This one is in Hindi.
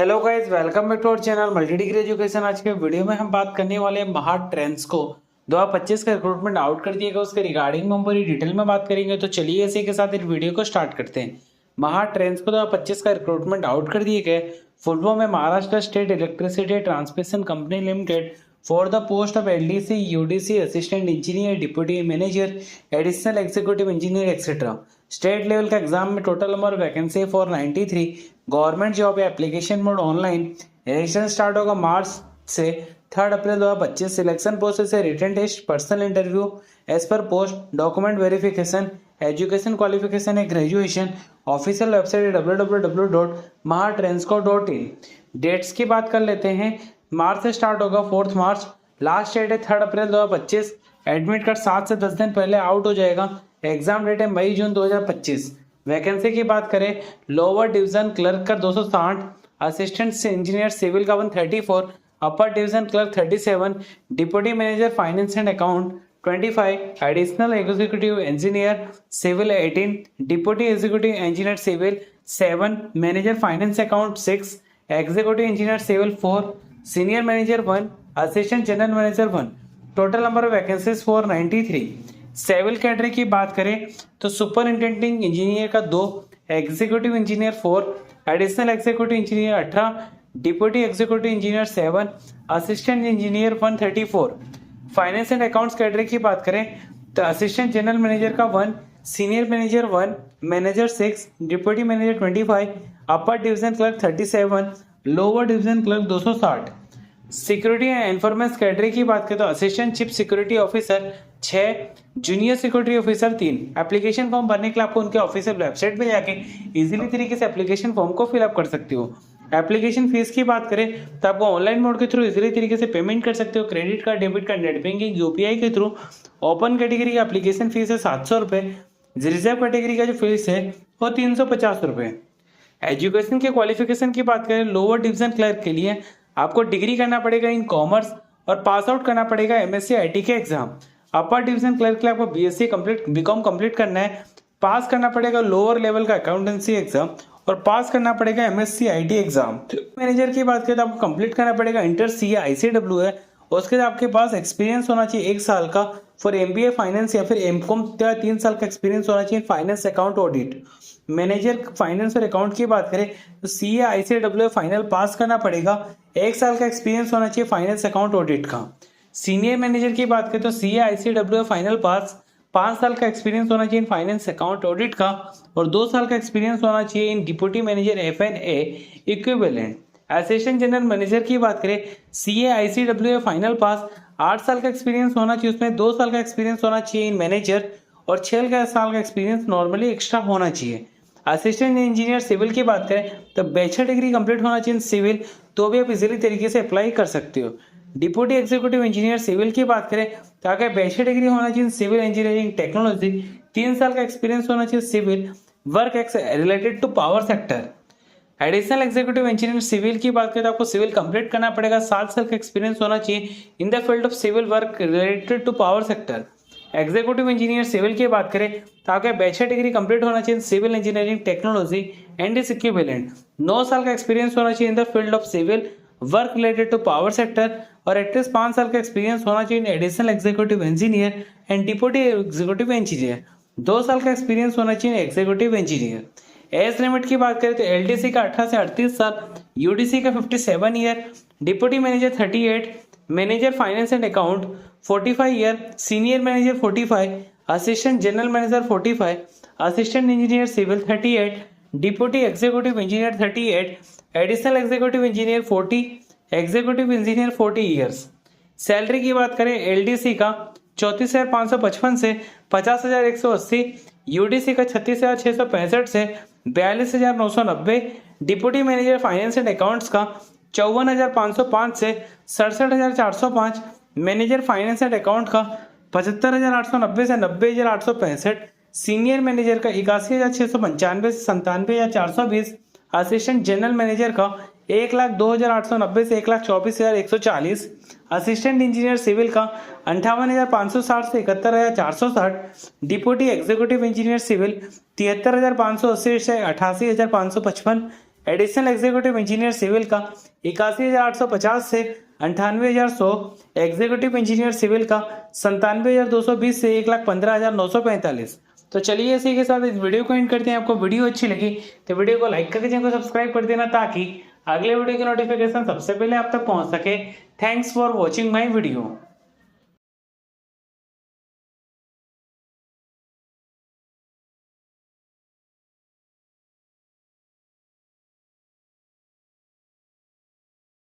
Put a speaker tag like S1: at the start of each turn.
S1: Hello guys, welcome back to our channel multi degree education. आज के वीडियो में हम बात करने वाले हैं महा ट्रेंड्स को 2025 का रिक्रूटमेंट आउट कर दिया गया, उसके रिगार्डिंग में हम पूरी डिटेल में बात करेंगे। तो चलिए इसी के साथ इस वीडियो को स्टार्ट करते हैं। महा ट्रेंड्स को 2025 का रिक्रूटमेंट आउट कर दिए गए। फुल फॉर्म में Maharashtra state electricity transmission company limited for the post of LDC, UDC, assistant engineer, deputy manager, additional executive engineer etcetera. State level का एग्जाम में total number vacancy for 93। Government job है, application mode online. Registration start होगा मार्च से 3 अप्रैल 2025। सिलेक्शन प्रोसेस है written test, personal interview as per post, document verification. Education qualification है ग्रेजुएशन। ऑफिशियल वेबसाइट है www.mahatransco.in। डेट्स की बात कर लेते हैं। मार्च से स्टार्ट होगा 4 मार्च। लास्ट डेट है 3 अप्रैल 2025। एडमिट कार्ड 7 से 10 दिन पहले आउट हो जाएगा। एग्जाम डेट है मई जून 2025। वैकेंसी की बात करें, लोअर डिवीजन क्लर्क का 260, असिस्टेंट इंजीनियर सिविल का 134, upper division clerk 37, deputy manager finance and account 25, additional executive engineer civil 18, deputy executive engineer civil 7, manager finance account 6, executive engineer civil 4, senior manager 1, assistant general manager 1। Total number of vacancies 493। Civil category की बात करें तो सुपरिंटेंडिंग इंजीनियर का 2, executive engineer 4, additional executive engineer 18, deputy executive engineer 7, assistant engineer 134। Finance and accounts category की बात करें तो असिस्टेंट जनरल मैनेजर का 1, senior manager 1, manager 6, deputy manager 25, upper division clerk 37, lower division clerk 260। Security and information category की बात करें तो assistant chief security officer 6, junior security officer 3। Application form भरने के लिए आपको उनके ऑफिशियल वेबसाइट पे जाके इजीली तरीके से एप्लीकेशन फॉर्म को फिलअप कर सकते हो। एप्लीकेशन फीस की बात करें तो आपको ऑनलाइन मोड के थ्रू इजीली तरीके से पेमेंट कर सकते हो। Credit card, debit card, net banking, UPI के थ्रू। ओपन कैटेगरी की एप्लीकेशन फीस है 700 रुपये। रिजर्व कैटेगरी का जो फीस है वो 350 रुपये। एजुकेशन के क्वालिफिकेशन की बात करें, लोअर डिवीजन क्लर्क के लिए आपको डिग्री करना पड़ेगा इन कॉमर्स और पास आउट करना पड़ेगा एमएससी आईटी के एग्जाम। अपर डिवीजन क्लर्क के लिए आपको बीएससी कंप्लीट, बीकॉम कंप्लीट करना है। पास करना पड़ेगा लोअर लेवल का अकाउंटेंसी एग्जाम और पास करना पड़ेगा एमएससी आईटी एग्जाम। मैनेजर की बात करें तो आपको कंप्लीट करना पड़ेगा इंटर सी आईसीडब्ल्यू है। उसके बाद आपके पास एक्सपीरियंस होना चाहिए 1 साल का फॉर एमबीए फाइनेंस या फिर एमकॉम, 3 साल का एक्सपीरियंस होना चाहिए finance account audit. Manager finance और अकाउंट की बात करें तो सीए आईसीडब्ल्यू फाइनल पास करना पड़ेगा। 1 साल का एक्सपीरियंस होना चाहिए फाइनेंस अकाउंट ऑडिट का। सीनियर मैनेजर की बात करें तो सीए आईसीडब्ल्यू फाइनल पास, 5 साल का एक्सपीरियंस होना चाहिए इन फाइनेंस अकाउंट ऑडिट का और 2 साल का एक्सपीरियंस होना चाहिए in deputy manager F N A equivalent. Assistant general manager की बात करें, सीए आईसीडब्ल्यू फाइनल पास, 8 साल का एक्सपीरियंस होना चाहिए, उसमें 2 साल का एक्सपीरियंस होना चाहिए इन मैनेजर और 6 साल का एक्सपीरियंस नॉर्मली एक्स्ट्रा होना चाहिए। असिस्टेंट इंजीनियर सिविल की बात करें तो बैचलर डिग्री कंप्लीट होना चाहिए सिविल, तो भी आप इजीली तरीके से अप्लाई कर सकते हो। डिप्यूटी एग्जीक्यूटिव इंजीनियर सिविल की बात करें तो आगे बैचलर डिग्री होना चाहिए सिविल इंजीनियरिंग टेक्नोलॉजी, 3 साल का एक्सपीरियंस होना चाहिए civil work x related to power sector. Additional executive engineer civil की बात करें तो आपको सिविल कंप्लीट करना पड़ेगा, 7 साल का एक्सपीरियंस होना चाहिए in the field of civil work related to power sector. Executive engineer civil की बात करें तो आगे बैचलर डिग्री कंप्लीट होना चाहिए civil engineering technology and is equivalent, 9 साल का एक्सपीरियंस होना चाहिए in the field of civil work related to power sector और एटलीस्ट 5 साल का एक्सपीरियंस होना चाहिए additional executive engineer and deputy executive engineer, 2 साल का एक्सपीरियंस होना चाहिए एग्जीक्यूटिव इंजीनियर। एज लिमिट की बात करें तो एलडीसी का 18 से 38 साल, यूडीसी का 57 year, deputy manager 38, manager finance and account 45 year, senior manager 45, assistant general manager 45, assistant engineer civil 38, deputy executive engineer 38, additional executive engineer 40, executive engineer 40 years. Salary की बात करें एलडीसी का 34,555 से 50,180, यूडीसी का 36,665 से 42,990, deputy manager finance and accounts का 54,505 से 67,405, मैनेजर फाइनेंस एंड अकाउंट का 75,890 से 90,865, सीनियर मैनेजर का 81,695 से 97,420, असिस्टेंट जनरल मैनेजर का 1,02,890 से 1,24,140, असिस्टेंट इंजीनियर सिविल का 58,560 से 71,460, डिप्यूटी एग्जीक्यूटिव इंजीनियर सिविल 73,580 से 88,555, एडिशनल एग्जीक्यूटिव इंजीनियर सिविल का 81,850 से 98,100, एग्जीक्यूटिव इंजीनियर सिविल का 97,220 से 1,15,945। तो चलिए इसी के साथ इस वीडियो को एंड करते हैं। आपको वीडियो अच्छी लगी तो वीडियो को लाइक करके चैनल को सब्सक्राइब कर देना ताकि अगले वीडियो की नोटिफिकेशन सबसे पहले आप तक पहुंच सके। Thanks for watching my video.